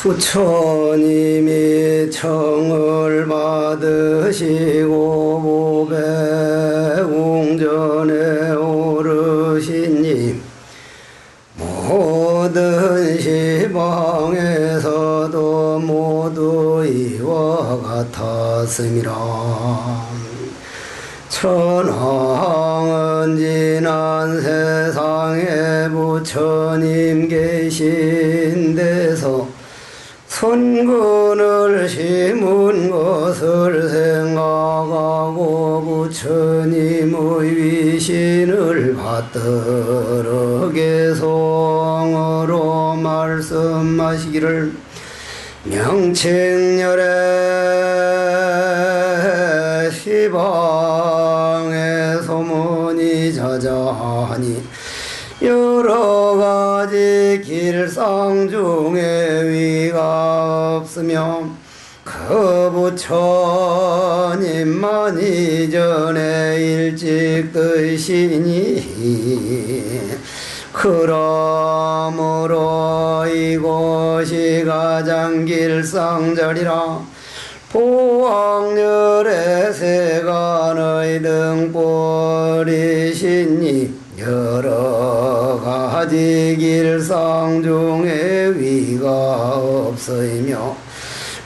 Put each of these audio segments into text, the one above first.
부처님이 청을 받으시고 보배 웅전에 오르시니 모든 시방에서도 모두 이와 같았음이라. 천황은 지난 세상에 부처님 계신 데서 선근을 심은 것을 생각하고 부처님의 위신을 받들어 개성으로 말씀하시기를 명칭열의 시방에 소문이 자자하니 여러가지 길상 중에 위가 없으며 그 부처님만 이전에 일찍 드시니 그러므로 이곳이 가장 길상절이라. 보왕열의 세간의 등불이시니 여러 가지 길상 중에 위가 없으며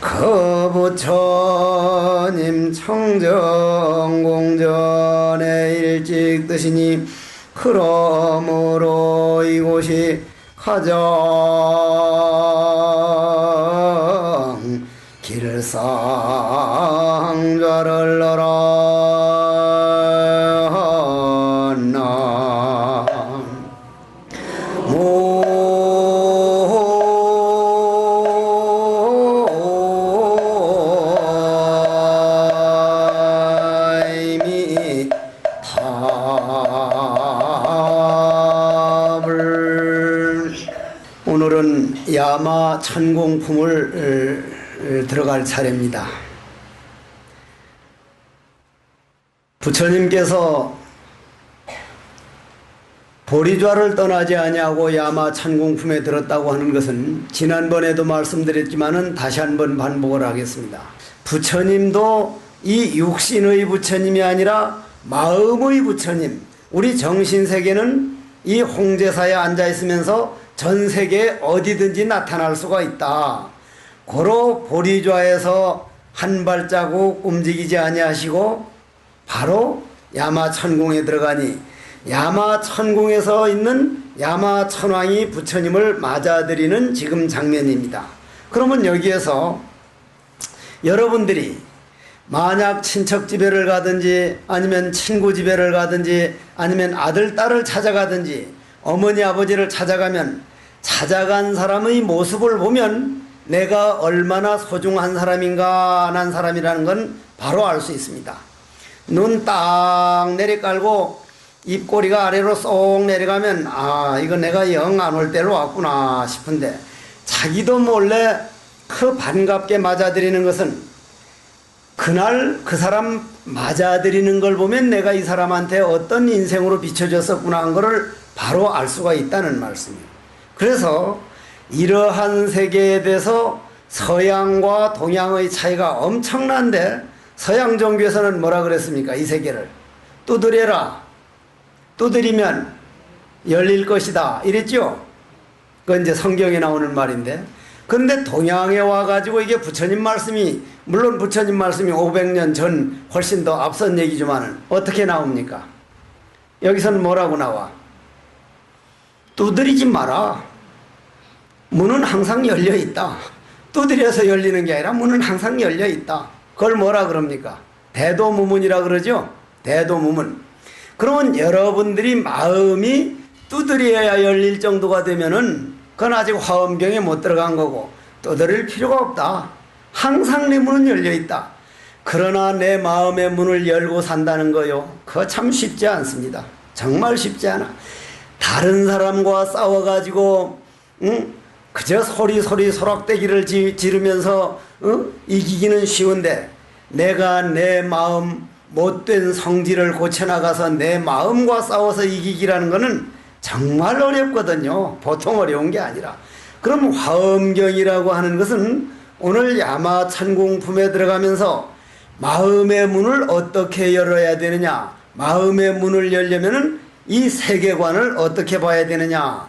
그 부처님 청정공전에 일찍 드시니 그러므로 이곳이 가장 길상절을러라. 오늘은 야마 천공품을 들어갈 차례입니다. 부처님께서 보리좌를 떠나지 아니하고 야마 천공품에 들었다고 하는 것은 지난번에도 말씀드렸지만은 다시 한번 반복을 하겠습니다. 부처님도 이 육신의 부처님이 아니라 마음의 부처님, 우리 정신세계는 이 홍제사에 앉아있으면서 전 세계 어디든지 나타날 수가 있다. 고로 보리좌에서 한 발자국 움직이지 아니하시고 바로 야마천공에 들어가니 야마천공에서 있는 야마천왕이 부처님을 맞아들이는 지금 장면입니다. 그러면 여기에서 여러분들이 만약 친척 집에를 가든지 아니면 친구 집에를 가든지 아니면 아들 딸을 찾아가든지 어머니 아버지를 찾아가면 찾아간 사람의 모습을 보면 내가 얼마나 소중한 사람인가 안 한 사람이라는 건 바로 알 수 있습니다. 눈 딱 내리깔고 입꼬리가 아래로 쏙 내려가면 아 이거 내가 영 안 올 때로 왔구나 싶은데 자기도 몰래 그 반갑게 맞아들이는 것은 그날 그 사람 맞아들이는 걸 보면 내가 이 사람한테 어떤 인생으로 비춰졌었구나 한 거를 바로 알 수가 있다는 말씀이에요. 그래서 이러한 세계에 대해서 서양과 동양의 차이가 엄청난데 서양 종교에서는 뭐라 그랬습니까? 이 세계를 두드려라. 두드리면 열릴 것이다. 이랬죠? 그건 이제 성경에 나오는 말인데 그런데 동양에 와가지고 이게 부처님 말씀이 물론 부처님 말씀이 500년 전 훨씬 더 앞선 얘기지만 어떻게 나옵니까? 여기서는 뭐라고 나와? 두드리지 마라. 문은 항상 열려있다. 두드려서 열리는 게 아니라 문은 항상 열려있다. 그걸 뭐라 그럽니까? 대도무문이라 그러죠? 대도무문. 그러면 여러분들이 마음이 두드려야 열릴 정도가 되면은 그건 아직 화엄경에 못 들어간 거고 두드릴 필요가 없다. 항상 내 문은 열려있다. 그러나 내 마음의 문을 열고 산다는 거요. 그거 참 쉽지 않습니다. 정말 쉽지 않아. 다른 사람과 싸워가지고 그저 소리 소락대기를 지르면서 이기기는 쉬운데 내가 내 마음 못된 성질을 고쳐나가서 내 마음과 싸워서 이기기라는 것은 정말 어렵거든요. 보통 어려운 게 아니라 그럼 화엄경이라고 하는 것은 오늘 야마 찬공품에 들어가면서 마음의 문을 어떻게 열어야 되느냐, 마음의 문을 열려면은 이 세계관을 어떻게 봐야 되느냐.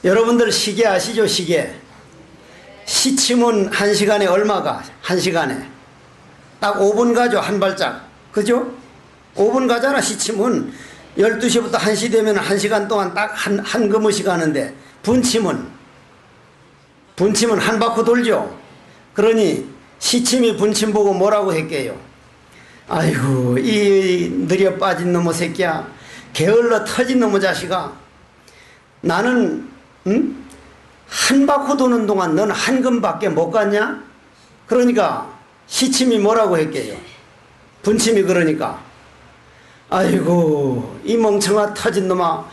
여러분들 시계 아시죠? 시계. 시침은 1시간에 얼마가? 1시간에 딱 5분 가죠. 한 발짝. 그죠? 5분 가잖아. 시침은 12시부터 1시 되면 1시간 동안 딱 한 그릇이 가는데 분침은 한 바퀴 돌죠. 그러니 시침이 분침 보고 뭐라고 했게요? 아이고 이 느려 빠진 놈의 새끼야, 게을러 터진 놈의 자식아, 나는 한 바퀴 도는 동안 넌 한 금밖에 못 갔냐? 그러니까 시침이 뭐라고 했게요? 분침이 그러니까 아이고 이 멍청아 터진 놈아,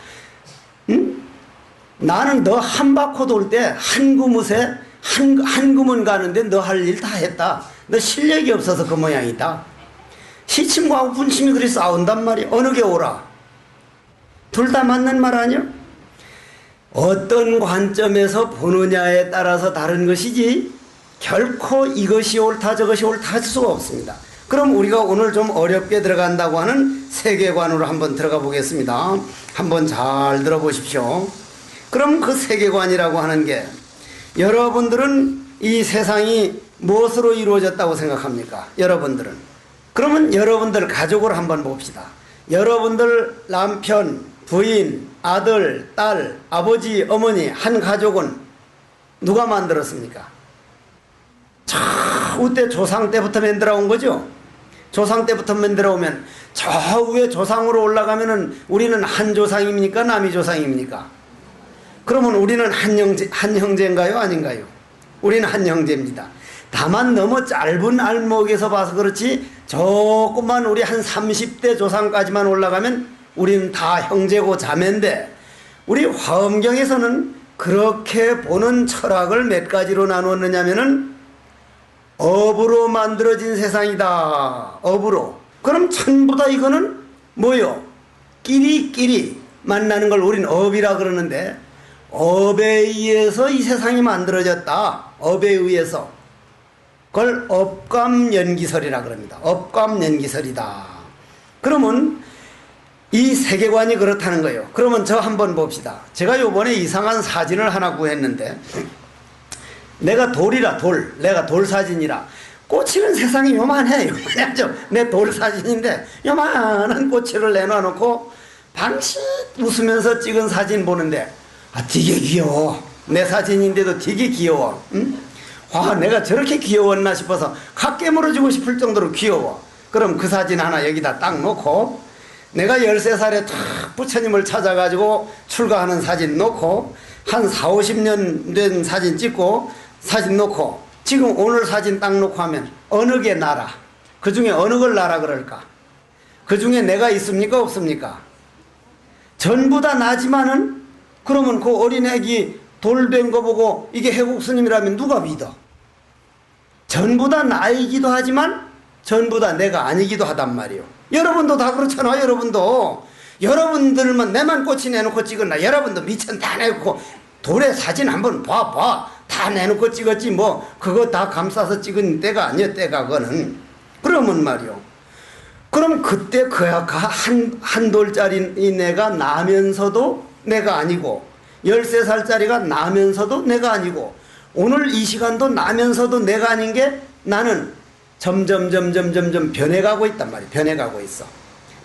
나는 너 한 바퀴 돌 때 한 그릇에 한 금은 가는데 너 할 일 다 했다. 너 실력이 없어서 그 모양이다. 시침과 분침이 그리 싸운단 말이야. 어느 게 옳아? 둘 다 맞는 말 아니야? 어떤 관점에서 보느냐에 따라서 다른 것이지 결코 이것이 옳다 저것이 옳다 할 수가 없습니다. 그럼 우리가 오늘 좀 어렵게 들어간다고 하는 세계관으로 한번 들어가 보겠습니다. 한번 잘 들어보십시오. 그럼 그 세계관이라고 하는 게, 여러분들은 이 세상이 무엇으로 이루어졌다고 생각합니까? 여러분들은. 그러면 여러분들 가족을 한번 봅시다. 여러분들 남편, 부인, 아들, 딸, 아버지, 어머니 한 가족은 누가 만들었습니까? 우때 조상 때부터 만들어 온 거죠. 조상 때부터 만들어 오면 저 위에 조상으로 올라가면은 우리는 한 조상입니까? 남이 조상입니까? 그러면 우리는 한 형제인가요? 아닌가요? 우리는 한 형제입니다. 다만 너무 짧은 알목에서 봐서 그렇지 조금만 우리 한 30대 조상까지만 올라가면 우리는 다 형제고 자매인데, 우리 화엄경에서는 그렇게 보는 철학을 몇 가지로 나누었느냐면은 업으로 만들어진 세상이다. 업으로. 그럼 전부 다 이거는 뭐요? 끼리끼리 만나는 걸 우린 업이라 그러는데, 업에 의해서 이 세상이 만들어졌다. 업에 의해서. 그걸 업감연기설이라 그럽니다. 업감연기설이다. 그러면 이 세계관이 그렇다는 거예요. 그러면 저 한번 봅시다. 제가 요번에 이상한 사진을 하나 구했는데, 내가 돌이라 돌, 내가 돌 사진이라 꽂히는 세상이 요만해. 요만하죠. 내 돌 사진인데 요만한 꼬치를 내놔놓고 방식 웃으면서 찍은 사진 보는데 되게 귀여워. 내 사진인데도 되게 귀여워. 응? 와, 내가 저렇게 귀여웠나 싶어서 각 깨물어주고 싶을 정도로 귀여워. 그럼 그 사진 하나 여기다 딱 놓고, 내가 13살에 탁 부처님을 찾아가지고 출가하는 사진 놓고, 한 40, 50년 된 사진 찍고 사진 놓고, 지금 오늘 사진 딱 놓고 하면 어느 게 나라? 그 중에 어느 걸 나라 그럴까? 그 중에 내가 있습니까? 없습니까? 전부 다 나지만은, 그러면 그 어린애기 돌 된 거 보고 이게 해국스님이라면 누가 믿어? 전부 다 나이기도 하지만 전부 다 내가 아니기도 하단 말이요. 여러분도 다 그렇잖아. 여러분들만 내만 꼬치 내놓고 찍었나? 여러분도 미천 다 내놓고 돌에 사진 한번 봐봐. 다 내놓고 찍었지 뭐 그거 다 감싸서 찍은 때가 아니야. 때가 그거는. 그러면 말이요. 그럼 그때 한 돌짜리 내가 나면서도 내가 아니고, 13살짜리가 나면서도 내가 아니고, 오늘 이 시간도 나면서도 내가 아닌 게, 나는 점점 변해가고 있단 말이에요. 변해가고 있어.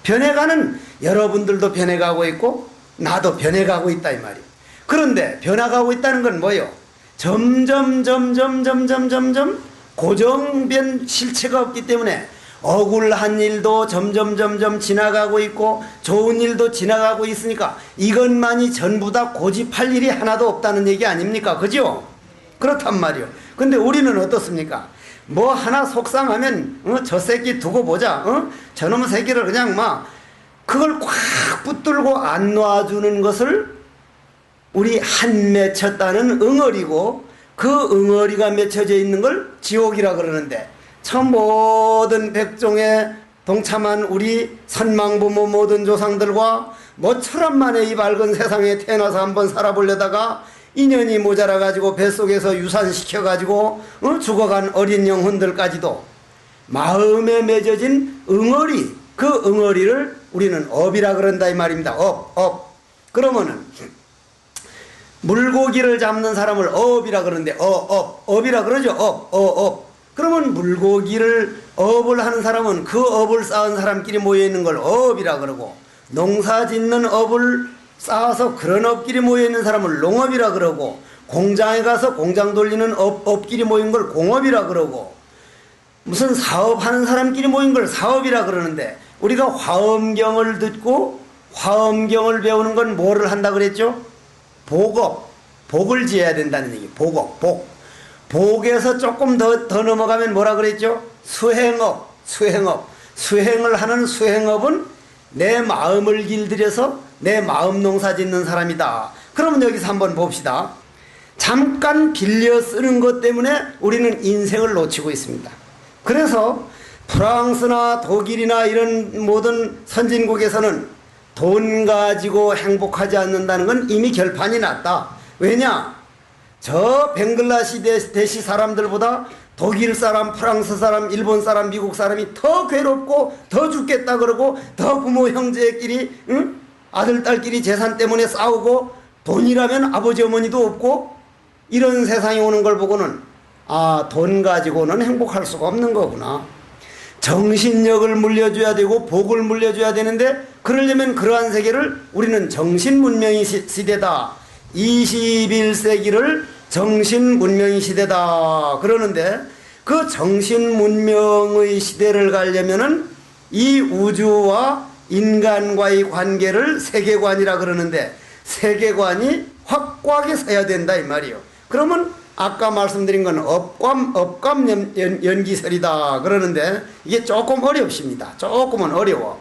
변해가는 여러분들도 변해가고 있고 나도 변해가고 있다 이 말이에요. 그런데 변해가고 있다는 건 뭐예요? 점점 고정된 실체가 없기 때문에 억울한 일도 점점 지나가고 있고 좋은 일도 지나가고 있으니까 이것만이 전부 다 고집할 일이 하나도 없다는 얘기 아닙니까? 그죠? 그렇단 말이요. 근데 우리는 어떻습니까? 뭐 하나 속상하면 저 새끼 두고 보자. 저놈의 새끼를 그냥 막 그걸 꽉 붙들고 안 놔주는 것을 우리 한 맺혔다는 응어리고, 그 응어리가 맺혀져 있는 걸 지옥이라 그러는데, 저 모든 백종에 동참한 우리 선망부모 모든 조상들과 모처럼 만에 이 밝은 세상에 태어나서 한번 살아보려다가 인연이 모자라 가지고 뱃속에서 유산시켜 가지고 죽어간 어린 영혼들까지도 마음에 맺어진 응어리, 그 응어리를 우리는 업이라 그런다 이 말입니다. 업. 그러면은 물고기를 잡는 사람을 업이라 그러는데 업이라 그러죠. 업. 그러면 물고기를 업을 하는 사람은 그 업을 쌓은 사람끼리 모여 있는 걸 업이라 그러고, 농사 짓는 업을 쌓아서 그런 업끼리 모여 있는 사람을 농업이라 그러고, 공장에 가서 공장 돌리는 업끼리 모인 걸 공업이라 그러고, 무슨 사업하는 사람끼리 모인 걸 사업이라 그러는데, 우리가 화엄경을 듣고 화엄경을 배우는 건 뭐를 한다 그랬죠? 복을 지어야 된다는 얘기. 복에서 조금 더 넘어가면 뭐라 그랬죠? 수행을 하는 수행업은 내 마음을 길들여서 내 마음 농사 짓는 사람이다. 그러면 여기서 한번 봅시다. 잠깐 빌려 쓰는 것 때문에 우리는 인생을 놓치고 있습니다. 그래서 프랑스나 독일이나 이런 모든 선진국에서는 돈 가지고 행복하지 않는다는 건 이미 결판이 났다. 왜냐? 저 벵글라데시 사람들보다 독일 사람, 프랑스 사람, 일본 사람, 미국 사람이 더 괴롭고 더 죽겠다 그러고, 더 부모 형제끼리 아들 딸끼리 재산 때문에 싸우고, 돈이라면 아버지 어머니도 없고, 이런 세상이 오는 걸 보고는 돈 가지고는 행복할 수가 없는 거구나. 정신력을 물려줘야 되고 복을 물려줘야 되는데, 그러려면 그러한 세계를 우리는 정신문명의 시대다, 21세기를 정신문명의 시대다 그러는데, 그 정신문명의 시대를 가려면은 이 우주와 인간과의 관계를 세계관이라 그러는데, 세계관이 확고하게 서야 된다 이 말이요. 그러면 아까 말씀드린 건 업감연기설이다 그러는데, 이게 조금 어렵습니다. 조금은 어려워.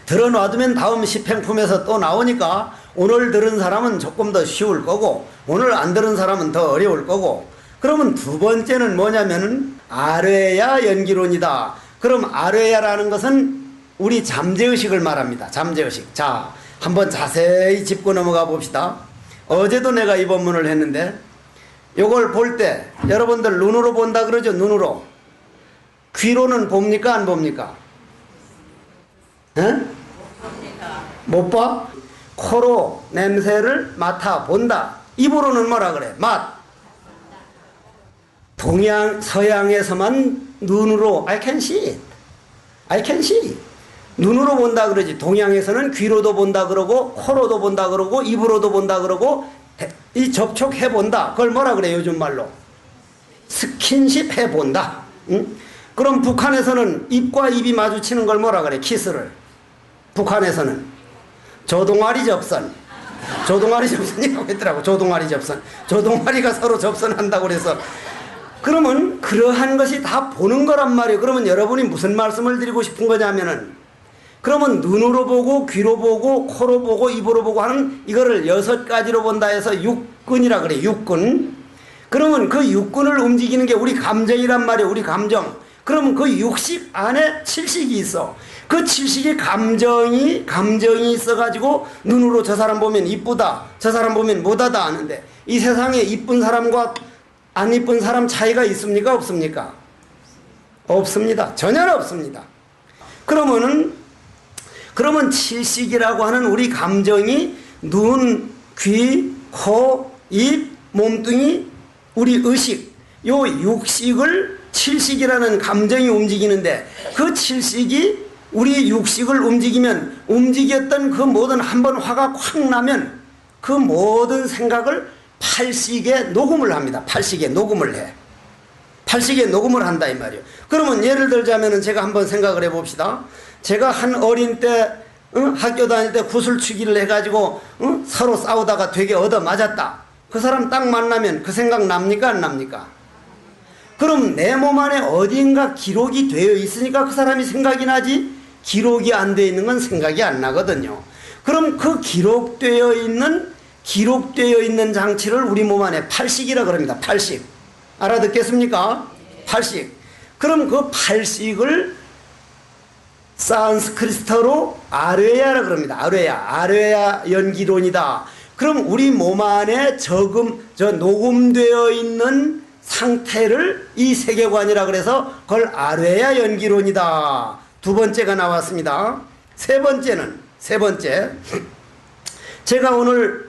들어놔두면 다음 시행품에서 또 나오니까 오늘 들은 사람은 조금 더 쉬울 거고, 오늘 안 들은 사람은 더 어려울 거고. 그러면 두 번째는 뭐냐면은 아뢰야 연기론이다. 그럼 아뢰야라는 것은 우리 잠재의식을 말합니다. 잠재의식. 자, 한번 자세히 짚고 넘어가 봅시다. 어제도 내가 이 본문을 했는데, 요걸 볼 때 여러분들 눈으로 본다 그러죠. 눈으로. 귀로는 봅니까 안 봅니까? 못 봐? 코로 냄새를 맡아 본다. 입으로는 뭐라 그래? 맛. 서양에서만 눈으로 I can see it. 눈으로 본다 그러지. 동양에서는 귀로도 본다 그러고, 코로도 본다 그러고, 입으로도 본다 그러고, 이 접촉해 본다. 그걸 뭐라 그래 요즘 말로? 스킨십 해 본다. 응? 그럼 북한에서는 입과 입이 마주치는 걸 뭐라 그래? 키스를. 북한에서는 조동아리 접선이라고 했더라고. 조동아리 접선. 조동아리가 서로 접선한다고 그래서. 그러면 그러한 것이 다 보는 거란 말이에요. 그러면 여러분이 무슨 말씀을 드리고 싶은 거냐면은, 그러면 눈으로 보고 귀로 보고 코로 보고 입으로 보고 하는 이거를 6가지로 본다 해서 육근이라 그래. 육근. 그러면 그 육근을 움직이는 게 우리 감정이란 말이에요. 우리 감정. 그러면 그 육식 안에 칠식이 있어. 그 칠식이 감정이 있어가지고 눈으로 저 사람 보면 이쁘다, 저 사람 보면 못하다 하는데, 이 세상에 이쁜 사람과 안 이쁜 사람 차이가 있습니까? 없습니까? 없습니다. 전혀 없습니다. 그러면 칠식이라고 하는 우리 감정이 눈, 귀, 코, 입, 몸뚱이, 우리 의식, 요 육식을 칠식이라는 감정이 움직이는데, 그 칠식이 우리 육식을 움직였던 그 모든, 한번 화가 확 나면 그 모든 생각을 팔식에 녹음을 합니다. 팔식에 녹음을 해. 팔식에 녹음을 한다 이 말이에요. 그러면 예를 들자면은 제가 한번 생각을 해봅시다. 제가 한 어린 때 학교 다닐 때 구슬치기를 해가지고 서로 싸우다가 되게 얻어맞았다. 그 사람 딱 만나면 그 생각 납니까 안 납니까? 그럼 내 몸 안에 어딘가 기록이 되어 있으니까 그 사람이 생각이 나지, 기록이 안 되어 있는 건 생각이 안 나거든요. 그럼 그 기록되어 있는 장치를 우리 몸 안에 팔식이라 그럽니다. 팔식. 알아듣겠습니까? 팔식. 그럼 그 팔식을 산스크리트어로 아뢰야라 그럽니다. 아뢰야 연기론이다. 그럼 우리 몸 안에 녹음되어 있는 상태를 이 세계관이라 그래서 그걸 아뢰야 연기론이다. 두 번째가 나왔습니다. 세 번째. 제가 오늘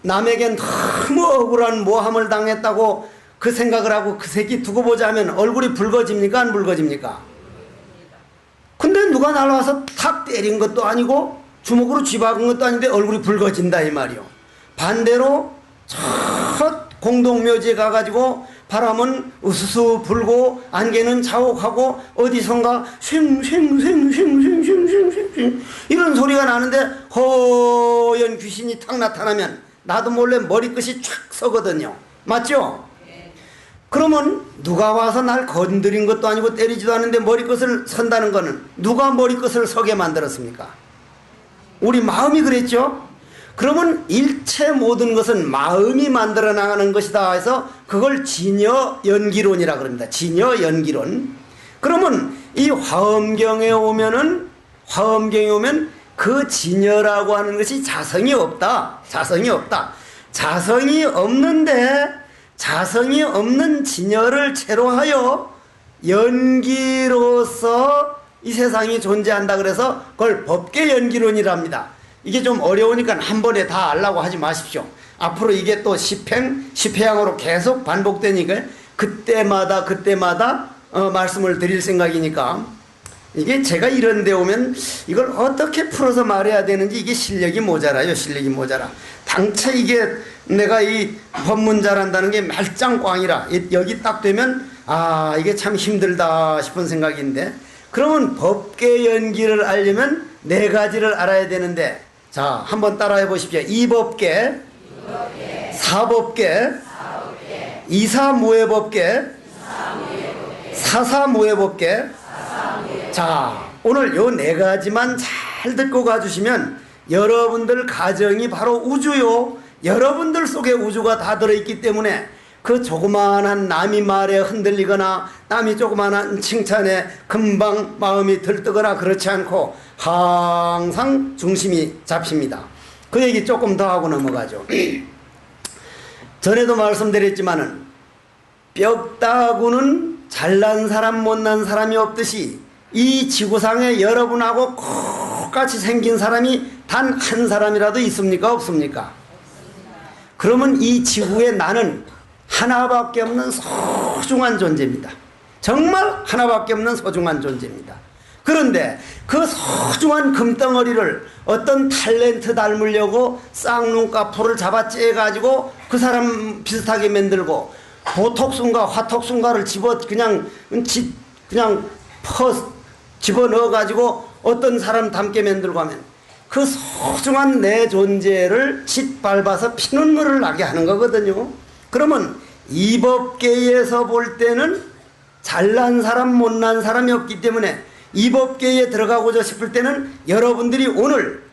남에겐 너무 억울한 모함을 당했다고 그 생각을 하고 그 새끼 두고 보자 하면 얼굴이 붉어집니까? 안 붉어집니까? 근데 누가 날아와서 탁 때린 것도 아니고 주먹으로 쥐박은 것도 아닌데 얼굴이 붉어진다 이 말이요. 반대로 첫 공동묘지에 가가지고 바람은 우수수 불고 안개는 자욱하고 어디선가 쉥쉥쉥쉥쉥쉥쉥 이런 소리가 나는데 허연 귀신이 탁 나타나면 나도 몰래 머리끝이 촥 서거든요. 맞죠? 그러면 누가 와서 날 건드린 것도 아니고 때리지도 않는데 머리끝을 선다는 거는 누가 머리끝을 서게 만들었습니까? 우리 마음이 그랬죠? 그러면 일체 모든 것은 마음이 만들어 나가는 것이다 해서 그걸 진여연기론이라 그럽니다. 진여연기론. 그러면 이 화엄경에 오면 그 진여라고 하는 것이 자성이 없다. 자성이 없는데 자성이 없는 진여를 채로하여 연기로서 이 세상이 존재한다 그래서 그걸 법계연기론이랍니다. 이게 좀 어려우니까 한 번에 다 알라고 하지 마십시오. 앞으로 이게 또 10회양으로 계속 반복되니까 그때마다 말씀을 드릴 생각이니까 이게 제가 이런 데 오면 이걸 어떻게 풀어서 말해야 되는지 이게 실력이 모자라요. 당최 이게 내가 이 법문 잘한다는 게 말짱꽝이라 여기 딱 되면 아 이게 참 힘들다 싶은 생각인데 그러면 법계 연기를 알려면 네 가지를 알아야 되는데 자 한번 따라해 보십시오. 이법계, 사법계, 이사무해법계, 사사무해법계. 자 오늘 요 네 가지만 잘 듣고 가주시면 여러분들 가정이 바로 우주요. 여러분들 속에 우주가 다 들어있기 때문에 그 조그마한 남이 말에 흔들리거나 남이 조그마한 칭찬에 금방 마음이 들뜨거나 그렇지 않고 항상 중심이 잡힙니다. 그 얘기 조금 더 하고 넘어가죠. 전에도 말씀드렸지만은 뼈다구는 잘난 사람 못난 사람이 없듯이 이 지구상에 여러분하고 똑같이 생긴 사람이 단 한 사람이라도 있습니까? 없습니까? 그러면 이 지구에 나는 하나밖에 없는 소중한 존재입니다. 정말 하나밖에 없는 소중한 존재입니다. 그런데 그 소중한 금덩어리를 어떤 탤런트 닮으려고 쌍눈까풀을 잡아 째가지고 그 사람 비슷하게 만들고 보톡순가 화톡순가를 그냥 집어넣어가지고 어떤 사람 닮게 만들고 하면 그 소중한 내 존재를 짓밟아서 피눈물을 나게 하는 거거든요. 그러면 이 법계에서 볼 때는 잘난 사람 못난 사람이 없기 때문에 이 법계에 들어가고자 싶을 때는 여러분들이 오늘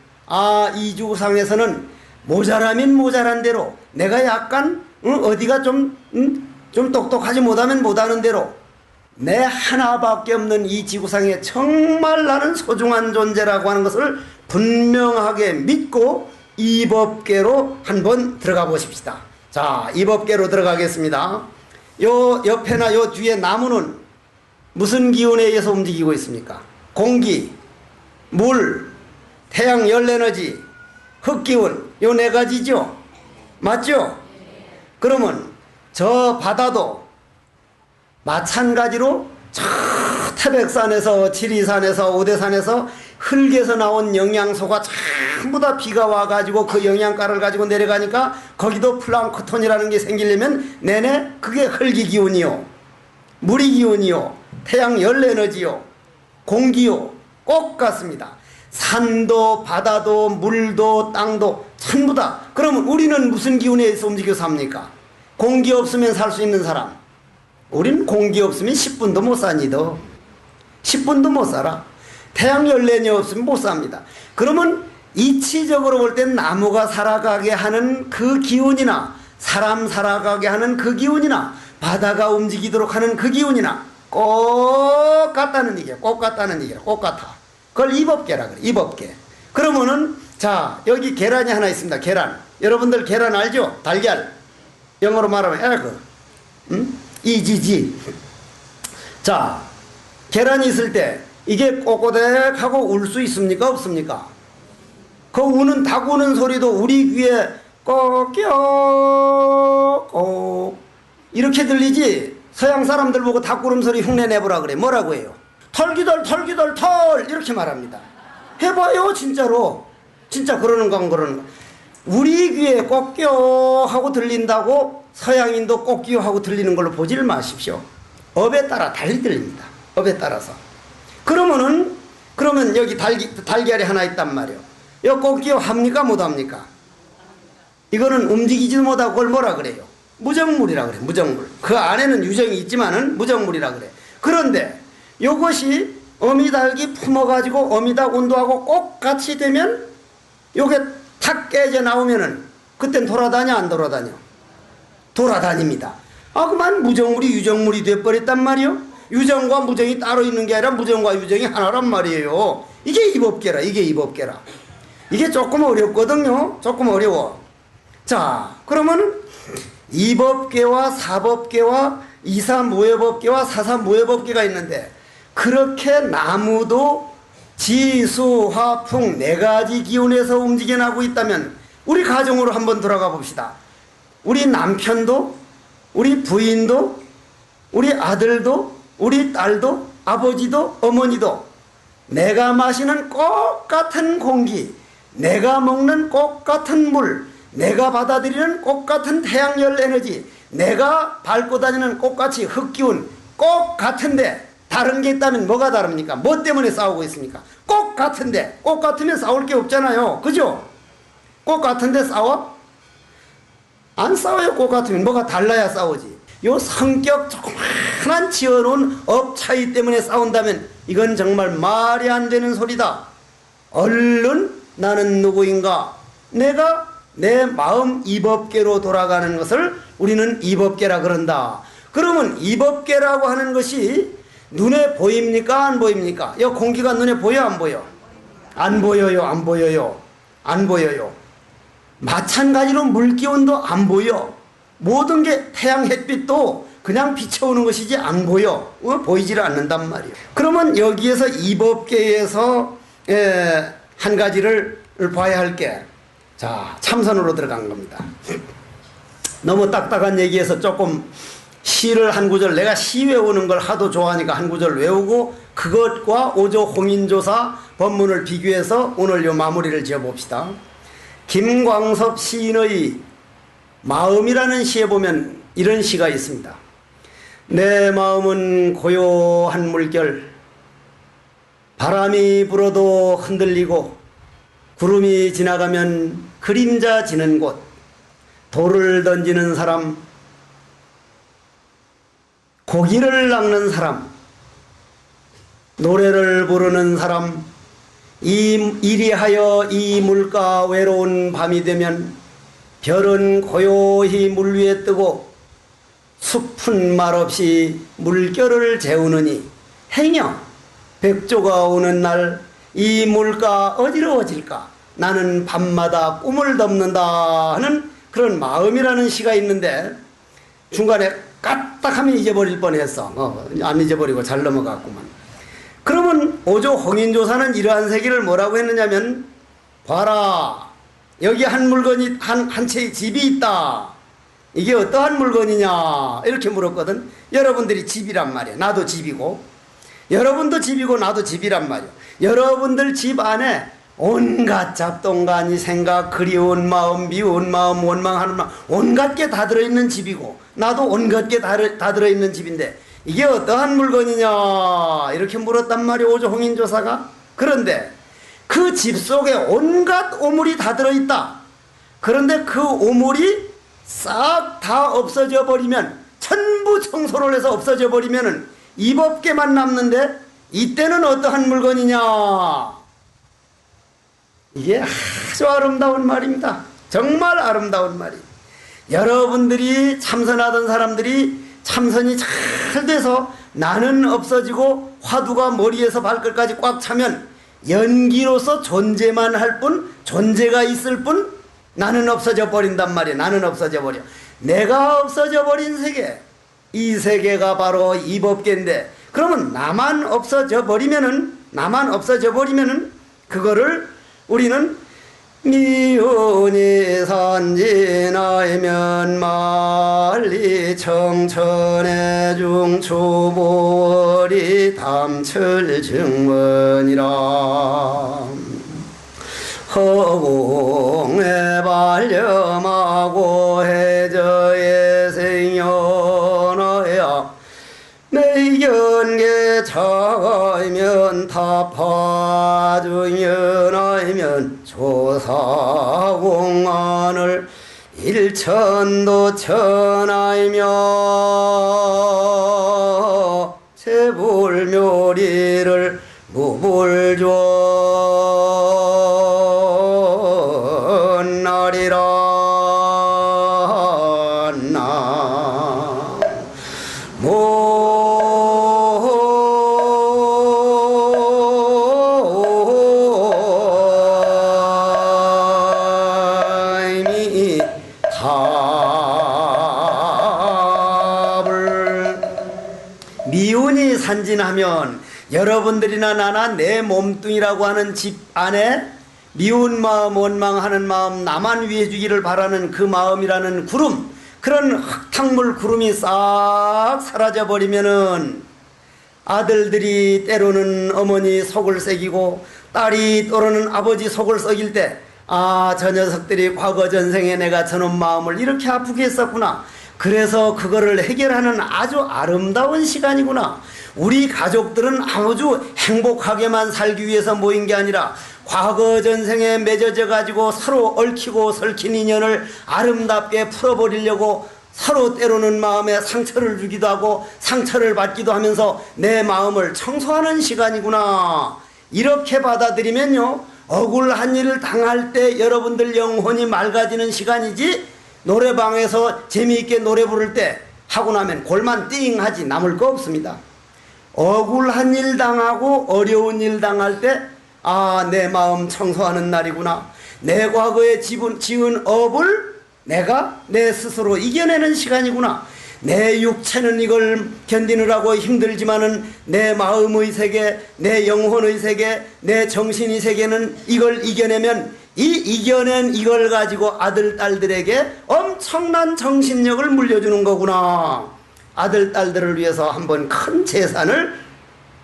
이 지구상에서는 모자라면 모자란 대로 내가 약간 어디가 좀 똑똑하지 못하면 못하는 대로 내 하나밖에 없는 이 지구상에 정말 나는 소중한 존재라고 하는 것을 분명하게 믿고 이 법계로 한번 들어가 보십시다. 자, 이 법계로 들어가겠습니다. 요 옆에나 요 뒤에 나무는 무슨 기운에 의해서 움직이고 있습니까? 공기, 물, 태양 열에너지, 흙기운 요 네 가지죠? 맞죠? 그러면 저 바다도 마찬가지로 저 태백산에서 지리산에서 오대산에서 흙에서 나온 영양소가 전부 다 비가 와가지고 그 영양가를 가지고 내려가니까 거기도 플랑크톤이라는 게 생기려면 내내 그게 흙이 기운이요, 물이 기운이요, 태양 열 에너지요, 공기요, 꼭 같습니다. 산도 바다도 물도 땅도 전부 다. 그러면 우리는 무슨 기운에 의해서 움직여 삽니까? 공기 없으면 살 수 있는 사람. 우리는 공기 없으면 10분도 못 사니도. 10분도 못 살아. 태양 열내이 없으면 못 삽니다. 그러면 이치적으로 볼 땐 나무가 살아가게 하는 그 기운이나 사람 살아가게 하는 그 기운이나 바다가 움직이도록 하는 그 기운이나 꼭 같다는 얘기야. 꼭 같다는 얘기야. 꼭 같아. 그걸 이법계라 그래. 이법계. 그러면은 자, 여기 계란이 하나 있습니다. 계란. 여러분들 계란 알죠? 달걀. 영어로 말하면 egg. EGG. 자, 계란이 있을 때 이게 꼬꼬댁하고 울 수 있습니까? 없습니까? 그 우는 닭 우는 소리도 우리 귀에 꼬 이렇게 들리지. 서양 사람들 보고 닭 울음 소리 흉내 내보라 그래. 뭐라고 해요? 털기덜 털기덜 털 이렇게 말합니다. 해봐요 진짜로. 진짜 그러는 거 안 그러는 거. 우리 귀에 꼬끼요 하고 들린다고 서양인도 꼬끼요 하고 들리는 걸로 보질 마십시오. 업에 따라 달리 들립니다. 업에 따라서. 그러면 여기 달걀이 하나 있단 말이에요. 이거 꼬끼요 합니까 못합니까? 이거는 움직이지도 못하고 그걸 뭐라 그래요? 무정물이라 그래. 무정물. 그 안에는 유정이 있지만은 무정물이라 그래. 그런데 이것이 어미닭이 품어가지고 어미닭 온도하고 꼭 같이 되면 요게 탁 깨져 나오면은 그땐 돌아다녀 안 돌아다녀? 돌아다닙니다. 아 그만 무정물이 유정물이 돼버렸단 말이요. 유정과 무정이 따로 있는 게 아니라 무정과 유정이 하나란 말이에요. 이게 이법계라. 이게 이법계라. 이게 조금 어렵거든요. 조금 어려워. 자 그러면 이법계와 사법계와 이사무해법계와 사사무해법계가 있는데 그렇게 나무도 지수화풍 네 가지 기운에서 움직여 나고 있다면 우리 가정으로 한번 돌아가 봅시다. 우리 남편도 우리 부인도 우리 아들도 우리 딸도 아버지도 어머니도 내가 마시는 똑같은 공기, 내가 먹는 똑같은 물, 내가 받아들이는 똑같은 태양열 에너지, 내가 밟고 다니는 똑같이 흙기운 꼭 같은데 다른 게 있다면 뭐가 다릅니까? 뭐 때문에 싸우고 있습니까? 꼭 같은데 꼭 같으면 싸울 게 없잖아요. 그죠? 꼭 같은데 싸워? 안 싸워요. 꼭 같으면 뭐가 달라야 싸우지. 요 성격 조그만 지어놓은 업 차이 때문에 싸운다면 이건 정말 말이 안 되는 소리다. 얼른 나는 누구인가? 내가 내 마음 이법계로 돌아가는 것을 우리는 이법계라 그런다. 그러면 이법계라고 하는 것이 눈에 보입니까? 안 보입니까? 이 공기가 눈에 보여? 안 보여? 안 보여요. 안 보여요. 안 보여요. 마찬가지로 물기운도 안 보여. 모든 게 태양 햇빛도 그냥 비춰오는 것이지 안 보여. 보이지를 않는단 말이에요. 그러면 여기에서 이법계에서 한 가지를 봐야 할 게 자 참선으로 들어간 겁니다. 너무 딱딱한 얘기해서 조금 시를 한 구절, 내가 시 외우는 걸 하도 좋아하니까 한 구절 외우고 그것과 오조 홍인조사 법문을 비교해서 오늘 요 마무리를 지어봅시다. 김광섭 시인의 마음이라는 시에 보면 이런 시가 있습니다. 내 마음은 고요한 물결, 바람이 불어도 흔들리고 구름이 지나가면 그림자 지는 곳, 돌을 던지는 사람, 고기를 낚는 사람, 노래를 부르는 사람, 이리하여 이 물가 외로운 밤이 되면 별은 고요히 물 위에 뜨고 숲은 말없이 물결을 재우느니 행여 백조가 오는 날 이 물가 어지러워질까? 나는 밤마다 꿈을 덮는다 하는 그런 마음이라는 시가 있는데 중간에 까딱하면 잊어버릴 뻔했어. 안 잊어버리고 잘 넘어갔구만. 그러면 오조 홍인조사는 이러한 세계를 뭐라고 했느냐면 봐라 여기 한 물건이 한 채의 집이 있다. 이게 어떠한 물건이냐 이렇게 물었거든. 여러분들이 집이란 말이야. 나도 집이고 여러분도 집이고 나도 집이란 말이야. 여러분들 집 안에 온갖 잡동간이 생각, 그리운 마음, 미운 마음, 원망하는 마음 온갖 게 다 들어있는 집이고 나도 온갖 게 다 들어있는 집인데 이게 어떠한 물건이냐 이렇게 물었단 말이야 오조 홍인조사가. 그런데 그 집 속에 온갖 오물이 다 들어있다. 그런데 그 오물이 싹 다 없어져 버리면 전부 청소를 해서 없어져 버리면은 이법계만 남는데 이때는 어떠한 물건이냐. 이게 아주 아름다운 말입니다. 정말 아름다운 말이에요. 여러분들이 참선하던 사람들이 참선이 잘 돼서 나는 없어지고 화두가 머리에서 발끝까지 꽉 차면 연기로서 존재만 할 뿐, 존재가 있을 뿐, 나는 없어져 버린단 말이야. 나는 없어져 버려. 내가 없어져 버린 세계, 이 세계가 바로 이 법계인데, 그러면 나만 없어져 버리면은 그거를 우리는 미운이 산진하면 만리 청천의 중초보리 담철증원이라 허공에 발렴하고 해저에 생연하야 내견계 차가이면 타파중연하면 조사공안을 일천도 천하이며 제불묘리를 무불존나리라 미운이 산진하면 여러분들이나 나나 내 몸뚱이라고 하는 집 안에 미운 마음, 원망하는 마음, 나만 위해 주기를 바라는 그 마음이라는 구름, 그런 흙탕물 구름이 싹 사라져 버리면은 아들들이 때로는 어머니 속을 새기고 딸이 때로는 아버지 속을 썩일 때, 아, 저 녀석들이 과거 전생에 내가 저놈 마음을 이렇게 아프게 했었구나. 그래서 그거를 해결하는 아주 아름다운 시간이구나. 우리 가족들은 아주 행복하게만 살기 위해서 모인 게 아니라 과거 전생에 맺어져 가지고 서로 얽히고 설킨 인연을 아름답게 풀어버리려고 서로 때로는 마음에 상처를 주기도 하고 상처를 받기도 하면서 내 마음을 청소하는 시간이구나. 이렇게 받아들이면요, 억울한 일을 당할 때 여러분들 영혼이 맑아지는 시간이지, 노래방에서 재미있게 노래 부를 때 하고 나면 골만 띵 하지 남을 거 없습니다. 억울한 일 당하고 어려운 일 당할 때, 아, 내 마음 청소하는 날이구나. 내 과거에 지은 업을 내가 내 스스로 이겨내는 시간이구나. 내 육체는 이걸 견디느라고 힘들지만은 내 마음의 세계, 내 영혼의 세계, 내 정신의 세계는 이걸 이겨내면 이 이겨낸 이걸 가지고 아들, 딸들에게 엄청난 정신력을 물려주는 거구나. 아들, 딸들을 위해서 한번 큰 재산을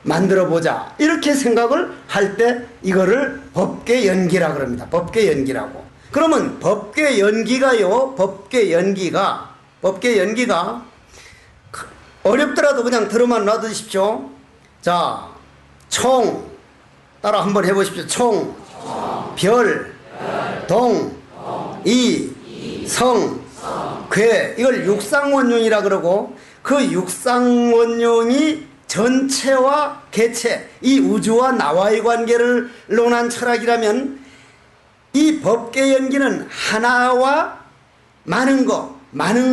만들어보자. 이렇게 생각을 할 때 이거를 법계연기라 그럽니다. 법계연기라고. 그러면 법계연기가요, 법계연기가 어렵더라도 그냥 들어만 놔두십시오. 자, 총, 따라 한번 해보십시오. 총, 별, 동, 이, 성, 괴. 이걸 육상원용이라 그러고, 그 육상원용이 전체와 개체, 이 우주와 나와의 관계를 논한 철학이라면, 이 법계연기는 하나와 많은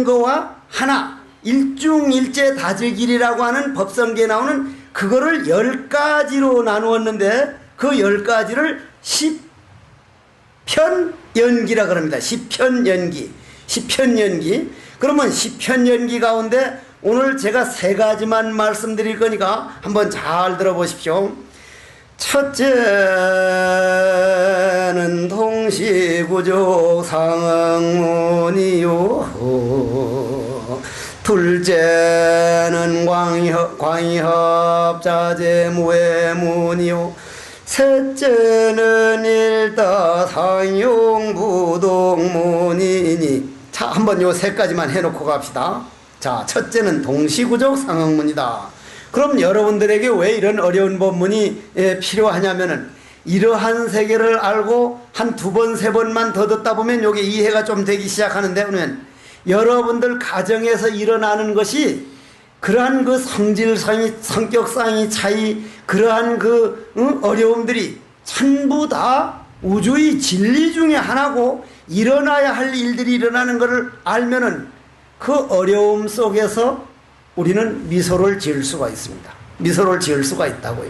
거와 하나, 일중일제 다질길이라고 하는 법성계에 나오는 그거를 10가지로 나누었는데, 그 10가지를 십편연기라 그럽니다. 십편연기. 그러면 십편연기 가운데 오늘 제가 3가지만 말씀드릴 거니까 한번 잘 들어보십시오. 첫째는 동시구족 상응문이요, 둘째는 광희합자재무해문이요, 셋째는 일다상용부동문이니. 자, 한번 요 3가지만 해놓고 갑시다. 자, 첫째는 동시구족 상응문이다. 그럼 여러분들에게 왜 이런 어려운 법문이 필요하냐면은, 이러한 세계를 알고 한 2번, 3번만 더 듣다 보면 요게 이해가 좀 되기 시작하는데, 그러면 여러분들 가정에서 일어나는 것이 그러한 그 성질상이, 성격상의 차이, 그러한 그 어려움들이 전부 다 우주의 진리 중에 하나고, 일어나야 할 일들이 일어나는 것을 알면은 그 어려움 속에서 우리는 미소를 지을 수가 있습니다. 미소를 지을 수가 있다고요.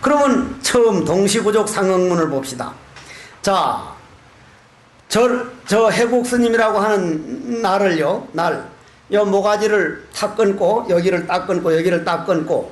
그러면 처음 동시구족 상응문을 봅시다. 자, 저 해국스님이라고 하는 날을요, 요 모가지를 탁 끊고, 여기를 딱 끊고, 여기를 딱 끊고,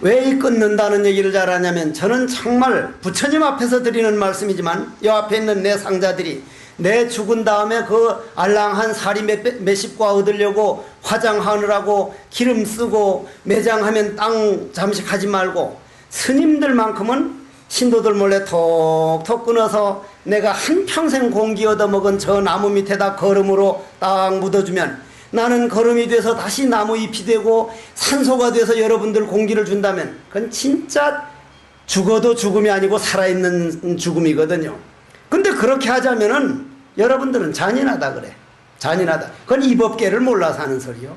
왜 이 끊는다는 얘기를 잘하냐면, 저는 정말 부처님 앞에서 드리는 말씀이지만, 요 앞에 있는 내 상자들이 내 죽은 다음에 그 알랑한 사리 몇십과 얻으려고 화장하느라고 기름 쓰고 매장하면 땅 잠식하지 말고, 스님들만큼은 신도들 몰래 톡톡 끊어서 내가 한평생 공기 얻어먹은 저 나무 밑에다 거름으로 딱 묻어주면 나는 거름이 돼서 다시 나무 잎이 되고 산소가 돼서 여러분들 공기를 준다면 그건 진짜 죽어도 죽음이 아니고 살아있는 죽음이거든요. 근데 그렇게 하자면은 여러분들은 잔인하다 그래. 잔인하다. 그건 이 법계를 몰라서 하는 소리요.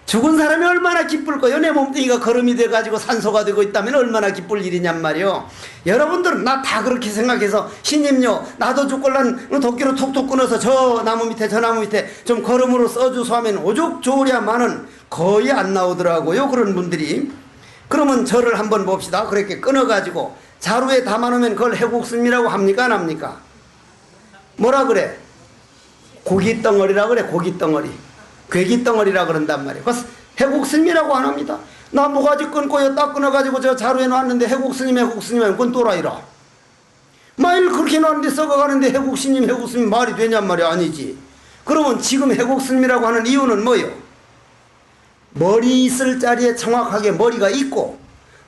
죽은 사람이 얼마나 기쁠 거요. 내 몸뚱이가 거름이 돼가지고 산소가 되고 있다면 얼마나 기쁠 일이냔 말이요. 여러분들은 나 다 그렇게 생각해서 신님요 나도 죽걸란 도끼로 톡톡 끊어서 저 나무 밑에 저 나무 밑에 좀 거름으로 써주소 하면 오죽 좋으랴마는 거의 안 나오더라고요. 그런 분들이. 그러면 저를 한번 봅시다. 그렇게 끊어가지고 자루에 담아놓으면 그걸 해국스님이라고 합니까 안 합니까? 뭐라 그래? 고깃덩어리라 그래. 고깃덩어리. 괴기덩어리라 그런단 말이에요. 그래서 해국스님이라고 안 합니다. 나 모가지 끊고 딱 끊어가지고 저 자루에 놨는데 해국스님 하면 그건 또라이라. 만일 그렇게 놨는데 썩어가는데 해국스님 말이 되냔 말이야. 아니지. 그러면 지금 해국스님이라고 하는 이유는 뭐예요? 머리 있을 자리에 정확하게 머리가 있고,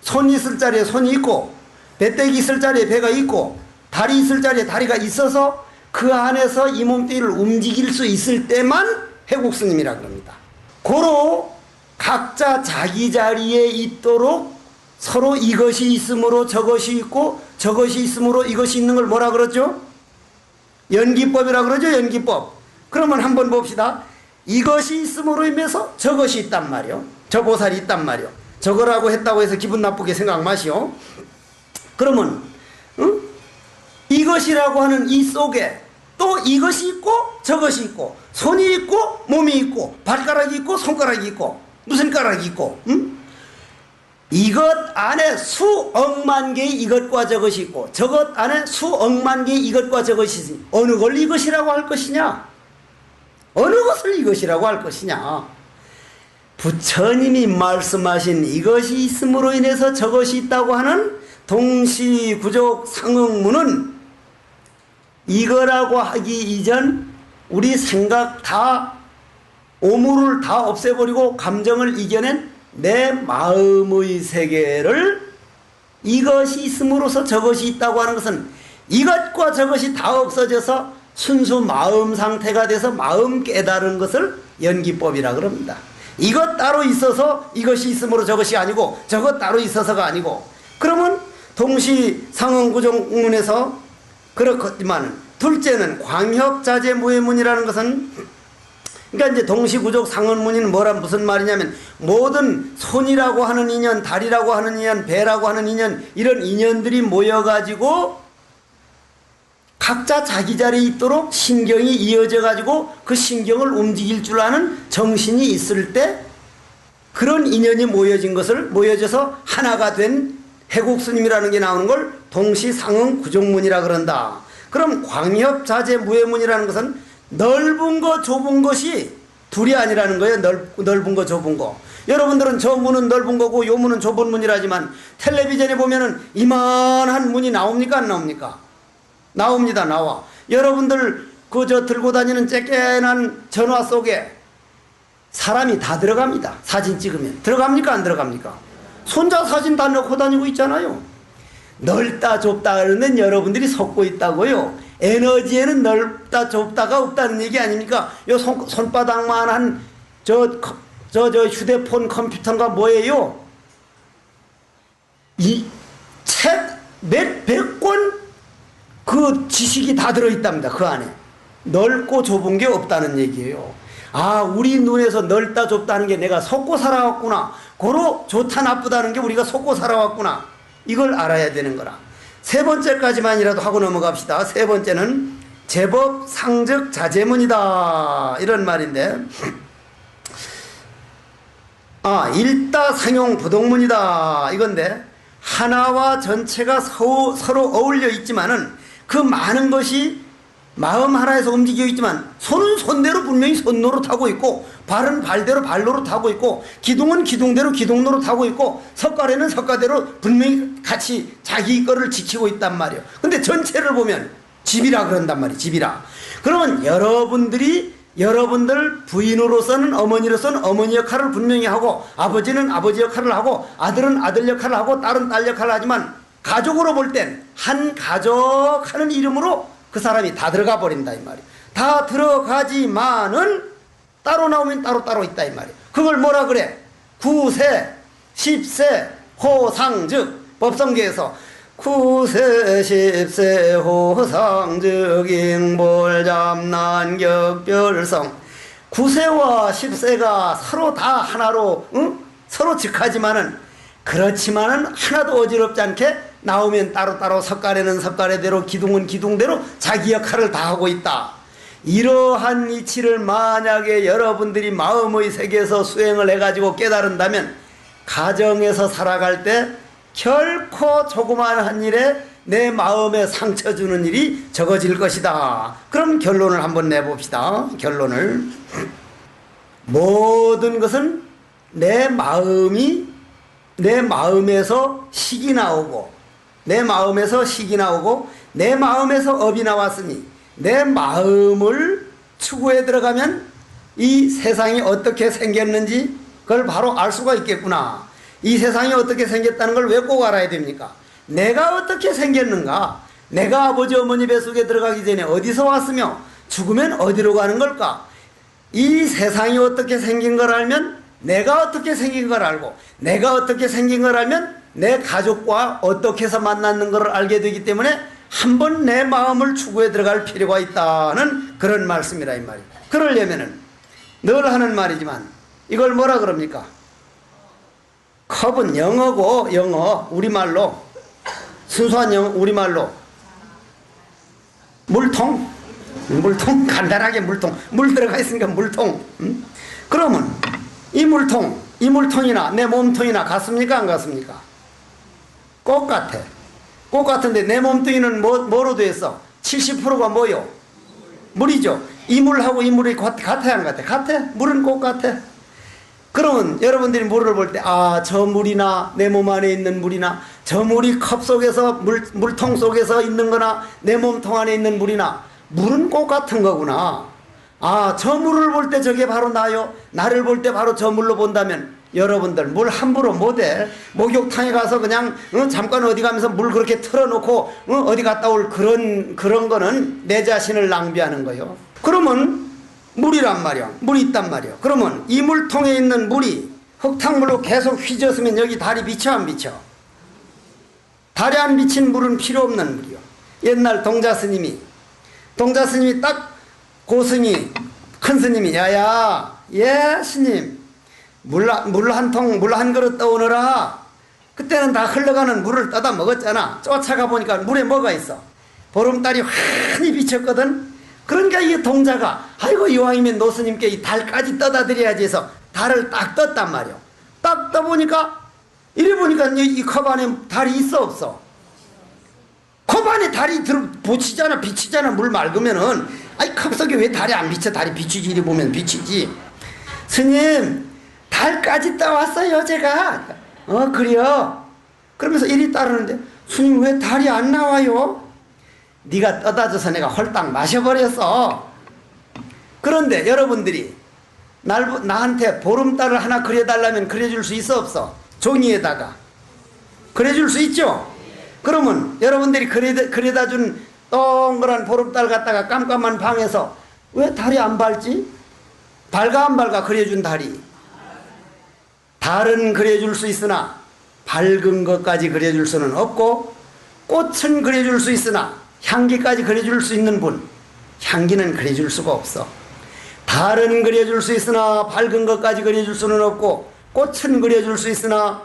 손 있을 자리에 손이 있고, 배때기 있을 자리에 배가 있고, 다리 있을 자리에 다리가 있어서 그 안에서 이 몸뚱이를 움직일 수 있을 때만 해국스님이라 그럽니다. 고로 각자 자기 자리에 있도록 서로 이것이 있으므로 저것이 있고 저것이 있으므로 이것이 있는 걸 뭐라 그러죠? 연기법이라 그러죠. 연기법. 그러면 한번 봅시다. 이것이 있음으로 인해서 저것이 있단 말이요. 저 보살이 있단 말이요. 저거라고 했다고 해서 기분 나쁘게 생각 마시오. 그러면 이것이라고 하는 이 속에 또 이것이 있고 저것이 있고 손이 있고 몸이 있고 발가락이 있고 손가락이 있고 무슨 가락이 있고 이것 안에 수억만 개의 이것과 저것이 있고 저것 안에 수억만 개의 이것과 저것이 있으니 어느 걸 이것이라고 할 것이냐? 어느 것을 이것이라고 할 것이냐? 부처님이 말씀하신 이것이 있음으로 인해서 저것이 있다고 하는 동시구족 상응문은 이거라고 하기 이전 우리 생각 다 오물을 다 없애버리고 감정을 이겨낸 내 마음의 세계를 이것이 있음으로써 저것이 있다고 하는 것은 이것과 저것이 다 없어져서 순수 마음 상태가 돼서 마음 깨달은 것을 연기법이라 그럽니다. 이것 따로 있어서 이것이 있으므로 저것이 아니고 저것 따로 있어서가 아니고 그러면 동시 상응구족문에서 그렇지만 둘째는 광협자재무해문이라는 것은 그러니까 이제 동시구족 상응문은 무슨 말이냐면 모든 손이라고 하는 인연, 다리라고 하는 인연, 배라고 하는 인연 이런 인연들이 모여가지고 각자 자기 자리에 있도록 신경이 이어져 가지고 그 신경을 움직일 줄 아는 정신이 있을 때 그런 인연이 모여져서 하나가 된 해국스님이라는 게 나오는 걸 동시상응구족문이라 그런다. 그럼 광협자재무해문이라는 것은 넓은 거 좁은 것이 둘이 아니라는 거예요. 넓은 거 좁은 거. 여러분들은 저 문은 넓은 거고 요 문은 좁은 문이라지만 텔레비전에 보면은 이만한 문이 나옵니까 안 나옵니까? 나옵니다. 나와. 여러분들 들고 다니는 쬐깨난 전화 속에 사람이 다 들어갑니다. 사진 찍으면. 들어갑니까 안 들어갑니까? 손자 사진 다 넣고 다니고 있잖아요. 넓다 좁다 그러는 여러분들이 속고 있다고요. 에너지에는 넓다 좁다가 없다는 얘기 아닙니까? 요 손바닥만한 저 휴대폰 컴퓨터가 뭐예요? 이 책 몇백 권 그 지식이 다 들어있답니다. 그 안에. 넓고 좁은 게 없다는 얘기예요. 아, 우리 눈에서 넓다 좁다는 게 내가 속고 살아왔구나. 고로 좋다 나쁘다는 게 우리가 속고 살아왔구나. 이걸 알아야 되는 거라. 세 번째까지만이라도 하고 넘어갑시다. 세 번째는 제법 상적 자제문이다. 이런 말인데 일다 상용 부동문이다. 이건데 하나와 전체가 서로 어울려 있지만은 그 많은 것이 마음 하나에서 움직여 있지만 손은 손대로 분명히 손 노릇하고 있고 발은 발대로 발 노릇하고 있고 기둥은 기둥대로 기둥 노릇하고 있고 석가래는 석가대로 분명히 같이 자기 거를 지키고 있단 말이에요. 근데 전체를 보면 집이라 그런단 말이에요. 집이라. 그러면 여러분들 부인으로서는 어머니로서는 어머니 역할을 분명히 하고 아버지는 아버지 역할을 하고 아들은 아들 역할을 하고 딸은 딸 역할을 하지만 가족으로 볼 땐 한 가족 하는 이름으로 그 사람이 다 들어가 버린다 이 말이에요. 다 들어가지만은 따로 나오면 따로 있다 이 말이에요. 그걸 뭐라 그래? 구세, 십세, 호상즉 법성계에서 구세, 십세, 호상즉 잉볼잡난격별성 구세와 십세가 서로 다 하나로 서로 즉하지만은 그렇지만은 하나도 어지럽지 않게 나오면 따로따로 석가래는 석가래대로 기둥은 기둥대로 자기 역할을 다 하고 있다. 이러한 이치를 만약에 여러분들이 마음의 세계에서 수행을 해가지고 깨달은다면 가정에서 살아갈 때 결코 조그마한 일에 내 마음에 상처 주는 일이 적어질 것이다. 그럼 결론을 한번 내봅시다. 결론을. 모든 것은 내 마음에서 식이 나오고 내 마음에서 업이 나왔으니 내 마음을 추구해 들어가면 이 세상이 어떻게 생겼는지 그걸 바로 알 수가 있겠구나. 이 세상이 어떻게 생겼다는 걸 왜 꼭 알아야 됩니까? 내가 어떻게 생겼는가? 내가 아버지 어머니 뱃속에 들어가기 전에 어디서 왔으며 죽으면 어디로 가는 걸까? 이 세상이 어떻게 생긴 걸 알면 내가 어떻게 생긴 걸 알고 내가 어떻게 생긴 걸 알면 내 가족과 어떻게 해서 만났는 걸 알게 되기 때문에 한번 내 마음을 추구해 들어갈 필요가 있다는 그런 말씀이라 이 말이에요. 그러려면은 늘 하는 말이지만 이걸 뭐라 그럽니까? 컵은 영어고 영어 우리말로 순수한 영어 우리말로 물통 간단하게 물 들어가 있으니까 물통. 그러면 이 물통이나 내 몸통이나 같습니까 안 같습니까? 꼭 같아. 꼭 같은데 내 몸뚱이는 뭐로 되어 있어? 70%가 뭐요? 물이죠. 이 물하고 이 물이 같아야 안 같아? 같아. 물은 꼭 같아. 그러면 여러분들이 물을 볼 때 저 물이나 내 몸 안에 있는 물이나 저 물이 컵 속에서 물통 속에서 있는 거나 내 몸통 안에 있는 물이나 물은 꼭 같은 거구나. 저 물을 볼 때 저게 바로 나요. 나를 볼 때 바로 저 물로 본다면 여러분들 물 함부로 못해. 목욕탕에 가서 그냥 잠깐 어디 가면서 물 그렇게 틀어놓고 어디 갔다 올 그런 거는 내 자신을 낭비하는 거예요. 그러면 물이란 말이야. 물이 있단 말이야. 그러면 이 물통에 있는 물이 흙탕물로 계속 휘졌으면 여기 달이 비쳐 안 비쳐? 달에 안 비친 물은 필요 없는 물이요. 옛날 동자 스님이 딱 고스님이 큰 스님이 야야 예 스님 물 한 그릇 떠오너라. 그때는 다 흘러가는 물을 떠다 먹었잖아. 쫓아가 보니까 물에 뭐가 있어? 보름달이 환히 비쳤거든. 그러니까 이 동자가 아이고 이왕이면 노스님께 이 달까지 떠다 드려야지 해서 달을 딱 떴단 말이야. 딱 떠보니까 이래 보니까 이 컵 안에 달이 있어 없어? 컵 안에 달이 비치잖아. 물 맑으면은 컵 속에 왜 달이 안 비쳐? 달이 비치지. 이리 보면 비치지. 스님 달까지 떠왔어요 제가. 그래요? 그러면서 이리 따르는데 스님 왜 달이 안 나와요? 네가 떠다 줘서 내가 홀딱 마셔버렸어. 그런데 여러분들이 나한테 보름달을 하나 그려달라면 그려줄 수 있어 없어? 종이에다가 그려줄 수 있죠? 그러면 여러분들이 그려다 준 동그란 보름달 갖다가 깜깜한 방에서 왜 달이 안 밝지? 밝아 안 밝아? 그려준 달이 달은 그려줄 수 있으나 밝은 것까지 그려줄 수는 없고 꽃은 그려줄 수 있으나 향기까지 그려줄 수 있는 분 향기는 그려줄 수가 없어. 달은 그려줄 수 있으나 밝은 것까지 그려줄 수는 없고 꽃은 그려줄 수 있으나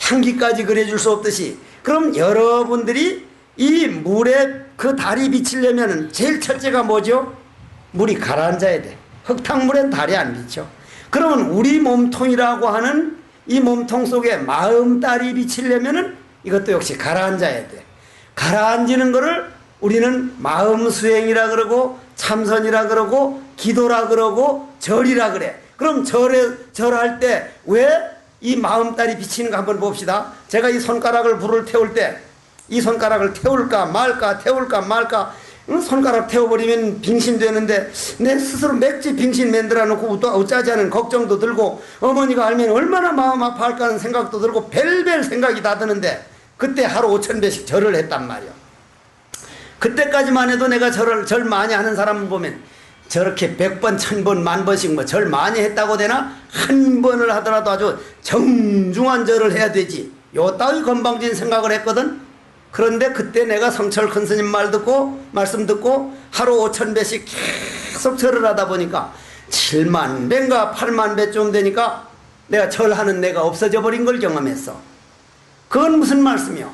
향기까지 그려줄 수 없듯이 그럼 여러분들이 이 물에 그 달이 비치려면 제일 첫째가 뭐죠? 물이 가라앉아야 돼. 흙탕물엔 달이 안 비쳐. 그러면 우리 몸통이라고 하는 이 몸통 속에 마음달이 비치려면은 이것도 역시 가라앉아야 돼. 가라앉는 거를 우리는 마음 수행이라 그러고 참선이라 그러고 기도라 그러고 절이라 그래. 그럼 절할 때 왜 이 마음달이 비치는 거 한번 봅시다. 제가 이 손가락을 불을 태울 때 이 손가락을 태울까 말까 태울까 말까, 손가락 태워버리면 빙신되는데 내 스스로 맥지 빙신 만들어 놓고 어쩌지 않은 걱정도 들고, 어머니가 알면 얼마나 마음 아파할까 하는 생각도 들고 별별 생각이 다 드는데, 그때 하루 5,000배씩 절을 했단 말이야. 그때까지만 해도 내가 절 많이 하는 사람을 보면 저렇게 100번, 1000번, 10,000번씩 뭐 절 많이 했다고 되나? 한 번을 하더라도 아주 정중한 절을 해야 되지. 요 따위 건방진 생각을 했거든. 그런데 그때 내가 성철 큰 스님 말씀 듣고 하루 5,000배씩 계속 절을 하다 보니까 7만 배인가 8만 배쯤 되니까 내가 절하는 내가 없어져 버린 걸 경험했어. 그건 무슨 말씀이요?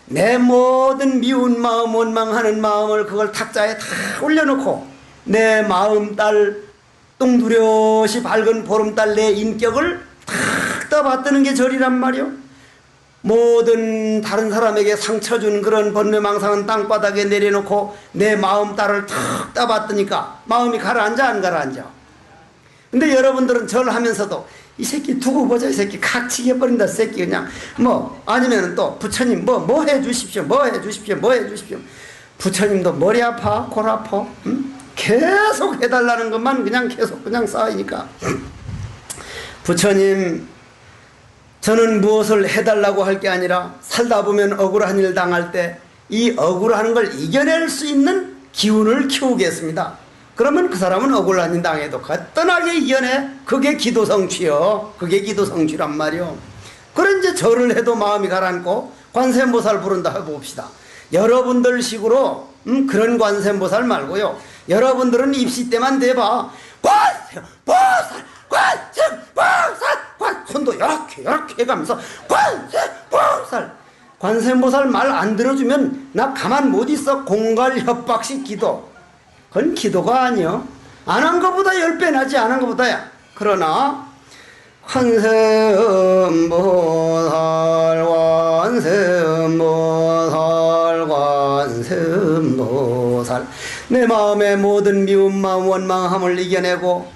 내 모든 미운 마음, 원망하는 마음을 그걸 탁자에 다 올려놓고 내 마음딸 뚱두렷이 밝은 보름달 내 인격을 탁 떠받드는 게 절이란 말이요. 모든 다른 사람에게 상처 준 그런 번뇌망상은 땅바닥에 내려놓고 내 마음딸을 탁 떠받드니까 마음이 가라앉아 안 가라앉아? 근데 여러분들은 절하면서도 이 새끼 두고 보자, 이 새끼 각치게 해버린다, 새끼 그냥 뭐, 아니면 또 부처님 뭐 해주십시오, 뭐 해주십시오, 뭐 해주십시오. 부처님도 머리 아파, 골 아파, 계속 해달라는 것만 계속 쌓이니까 부처님, 저는 무엇을 해달라고 할 게 아니라 살다 보면 억울한 일 당할 때 이 억울한 걸 이겨낼 수 있는 기운을 키우겠습니다. 그러면 그 사람은 억울한 일 당해도 거뜬하게 이겨내. 그게 기도성취요. 그게 기도성취란 말이요. 그런 이제 절을 해도 마음이 가라앉고 관세음보살 부른다 해봅시다. 여러분들 식으로 그런 관세음보살 말고요. 여러분들은 입시 때만 대봐. 관세음보살, 관세음보살, 손도 이렇게 해가면서 관세음보살. 관세음보살 말 안 들어주면 나 가만 못 있어. 공갈 협박식 기도. 그건 기도가 아니요. 안 한 것보다 10배 나지, 안 한 것보다야. 그러나 관세음보살, 관세음보살, 관세음보살. 내 마음의 모든 미움, 마음, 원망함을 이겨내고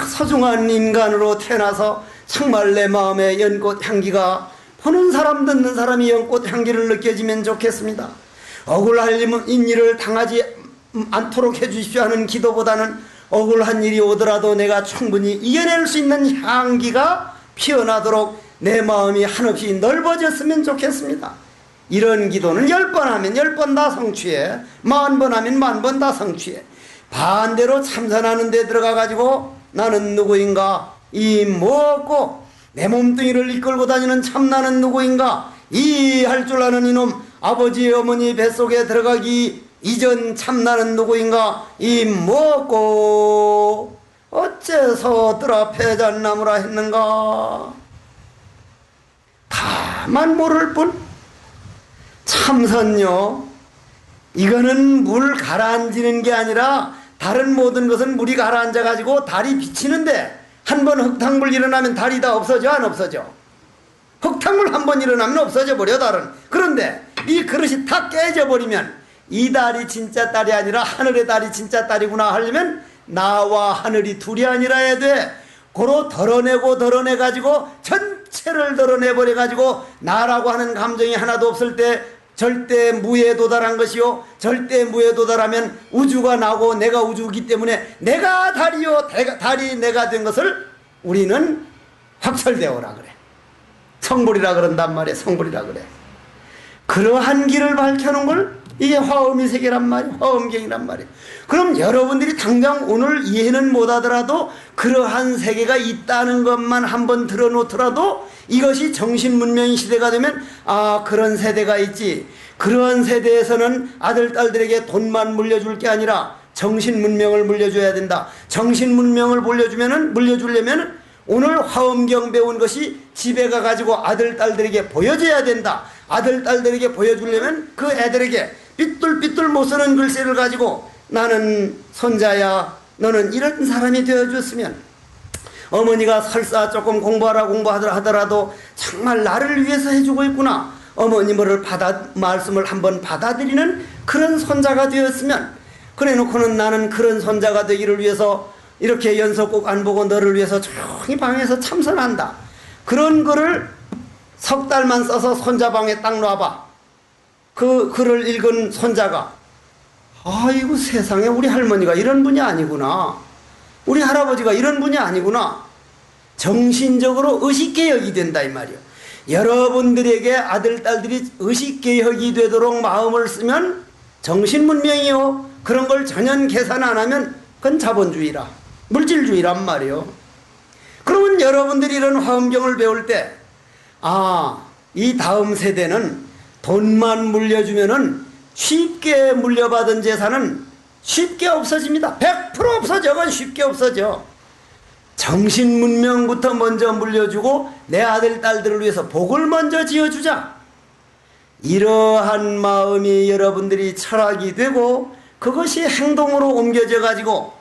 소중한 인간으로 태어나서 정말 내 마음의 연꽃 향기가 보는 사람 듣는 사람이 연꽃 향기를 느껴지면 좋겠습니다. 억울한 일을 당하지 않도록 해주십시오 하는 기도보다는 억울한 일이 오더라도 내가 충분히 이겨낼 수 있는 향기가 피어나도록 내 마음이 한없이 넓어졌으면 좋겠습니다. 이런 기도는 10번 하면 10번 다 성취해. 10,000번 하면 10,000번 다 성취해. 반대로 참선하는 데 들어가 가지고 나는 누구인가, 이 뭐고 내 몸뚱이를 이끌고 다니는 참나는 누구인가, 이 할 줄 아는 이놈, 아버지 어머니 뱃속에 들어가기 이전 참나는 누구인가, 이 뭐고 어째서 들아 패잔나무라 했는가. 다만 모를 뿐. 참선요, 이거는 물 가라앉는 게 아니라 다른 모든 것은 물이 가라앉아 가지고 달이 비치는데, 한 번 흙탕물 일어나면 달이 다 없어져 안 없어져? 흙탕물 한 번 일어나면 없어져 버려 달은. 그런데 이 그릇이 다 깨져 버리면 이 달이 진짜 달이 아니라 하늘의 달이 진짜 달이구나 하려면 나와 하늘이 둘이 아니라야 돼. 고로 덜어내 가지고 전체를 덜어내 버려 가지고 나라고 하는 감정이 하나도 없을 때 절대 무에 도달한 것이요, 절대 무에 도달하면 우주가 나고 내가 우주이기 때문에 내가 달이요, 달이 내가 된 것을 우리는 확철대오라 그래. 성불이라 그런단 말이야. 성불이라 그래. 그러한 길을 밝혀놓은 걸, 이게 화엄의 세계란 말이야. 화엄경이란 말이야. 그럼 여러분들이 당장 오늘 이해는 못하더라도 그러한 세계가 있다는 것만 한번 들어놓더라도 이것이 정신문명의 시대가 되면, 아, 그런 세대가 있지. 그런 세대에서는 아들, 딸들에게 돈만 물려줄 게 아니라 정신문명을 물려줘야 된다. 정신문명을 물려주려면 오늘 화엄경 배운 것이 집에 가가지고 아들, 딸들에게 보여줘야 된다. 아들, 딸들에게 보여주려면 그 애들에게 삐뚤삐뚤 못 쓰는 글씨를 가지고 나는 손자야, 너는 이런 사람이 되어줬으면, 어머니가 설사 조금 공부하더라도 정말 나를 위해서 해주고 있구나. 어머님을 말씀을 한번 받아들이는 그런 손자가 되었으면, 그래 놓고는 나는 그런 손자가 되기를 위해서 이렇게 연속곡 안 보고 너를 위해서 조용히 방에서 참선한다. 그런 글을 석 달만 써서 손자 방에 딱 놔봐. 그 글을 읽은 손자가, 아이고 세상에 우리 할머니가 이런 분이 아니구나, 우리 할아버지가 이런 분이 아니구나, 정신적으로 의식개혁이 된다 이 말이요. 여러분들에게 아들 딸들이 의식개혁이 되도록 마음을 쓰면 정신문명이요, 그런 걸 전혀 계산 안 하면 그건 자본주의라, 물질주의란 말이요. 그러면 여러분들이 이런 화엄경을 배울 때, 이 다음 세대는 돈만 물려주면은 쉽게 물려받은 재산은 쉽게 없어집니다. 100% 없어져. 그건 쉽게 없어져. 정신문명부터 먼저 물려주고 내 아들 딸들을 위해서 복을 먼저 지어주자. 이러한 마음이 여러분들이 철학이 되고 그것이 행동으로 옮겨져 가지고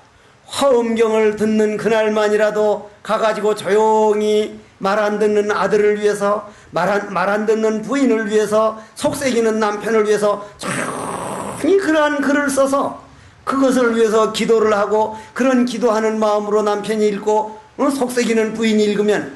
화엄경을 듣는 그날만이라도 가가지고 조용히 말 안 듣는 아들을 위해서, 말 안 듣는 부인을 위해서, 속삭이는 남편을 위해서 조용히 그러한 글을 써서 그것을 위해서 기도를 하고, 그런 기도하는 마음으로 남편이 읽고 속삭이는 부인이 읽으면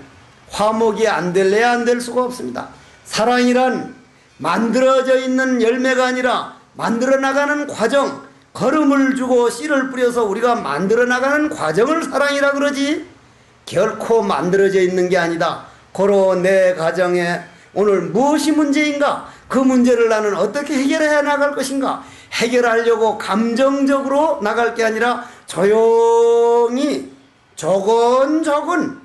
화목이 안 될래야 안 될 수가 없습니다. 사랑이란 만들어져 있는 열매가 아니라 만들어 나가는 과정, 걸음을 주고 씨를 뿌려서 우리가 만들어 나가는 과정을 사랑이라 그러지, 결코 만들어져 있는 게 아니다. 고로 내 가정에 오늘 무엇이 문제인가, 그 문제를 나는 어떻게 해결해 나갈 것인가, 해결하려고 감정적으로 나갈 게 아니라 조용히 조근조근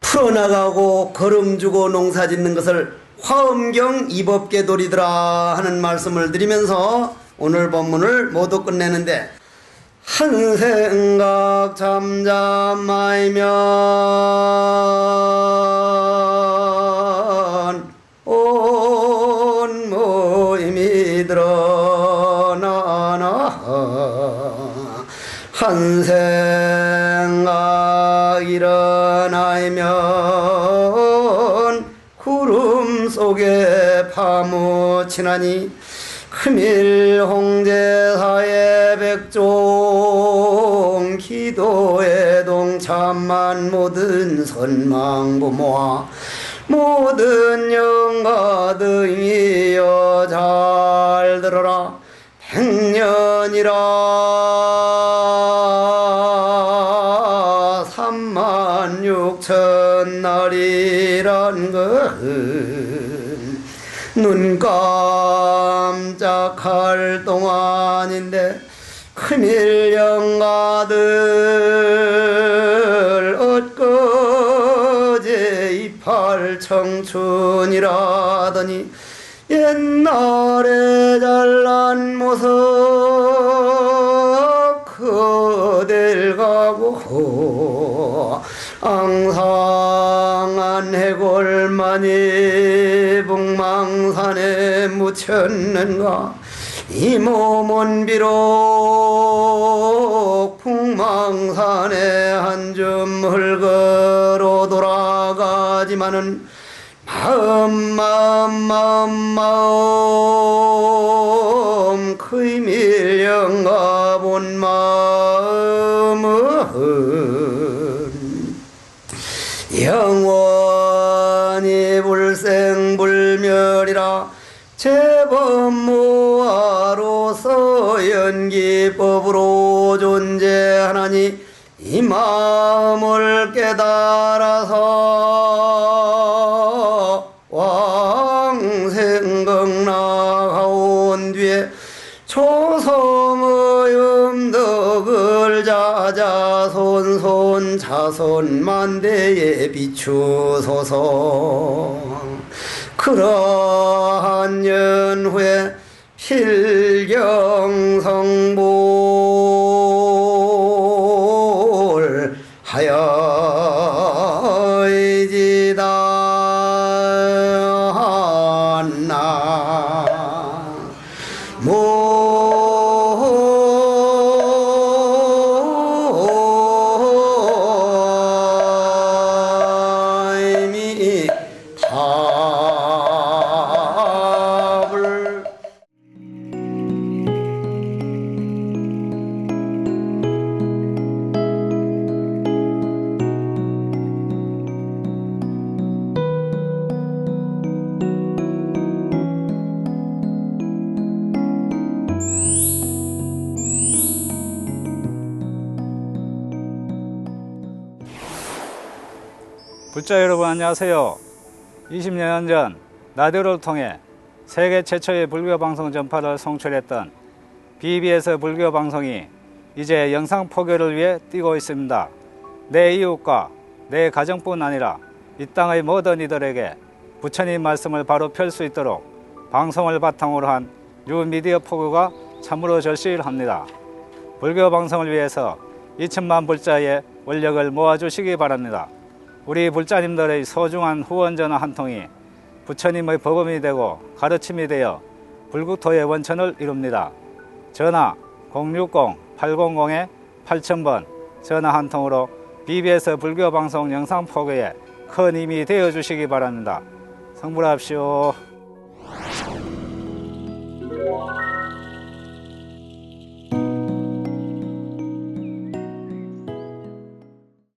풀어나가고 걸음 주고 농사 짓는 것을 화엄경 이법계돌이더라 하는 말씀을 드리면서 오늘 본문을 모두 끝내는데, 한 생각 잠잠하면 온 모임이 드러나나, 한 생각 일어나면 구름 속에 파묻히나니, 금일 홍제사의 백종 기도에 동참한 모든 선망부모와 모든 영가등이여 잘 들어라. 100년이라 36,000날이란 것은 눈 깜짝할 동안인데, 금일 영가들 엊그제 이팔 청춘이라더니 옛날에 잘난 모습 그댈 가고, 앙상한 해골만이 북망산에 묻혔는가. 이 몸은 비록 북망산에 한 줌 흙으로 돌아가지만은 마음 그의 밀령가 본 마음은 영원히 불생불멸이라. 제법무아로서 연기법으로 존재하나니, 이 마음을 깨달아서 왕생극나가온 뒤에 초성의 음덕을 자자손손 자손만대에 비추소서. 그러한 연후에 필경성불 하여지다나 모임이 불자 여러분 안녕하세요. 20년 전 라디오를 통해 세계 최초의 불교 방송 전파를 송출했던 BBS 불교 방송이 이제 영상 포교를 위해 뛰고 있습니다. 내 이웃과 내 가정뿐 아니라 이 땅의 모든 이들에게 부처님 말씀을 바로 펼 수 있도록 방송을 바탕으로 한 뉴미디어 포교가 참으로 절실합니다. 불교 방송을 위해서 2천만 불자의 원력을 모아주시기 바랍니다. 우리 불자님들의 소중한 후원 전화 한 통이 부처님의 법음이 되고 가르침이 되어 불국토의 원천을 이룹니다. 전화 060-800-8000번 전화 한 통으로 BBS 불교 방송 영상 포교에 큰 힘이 되어 주시기 바랍니다. 성불합시오.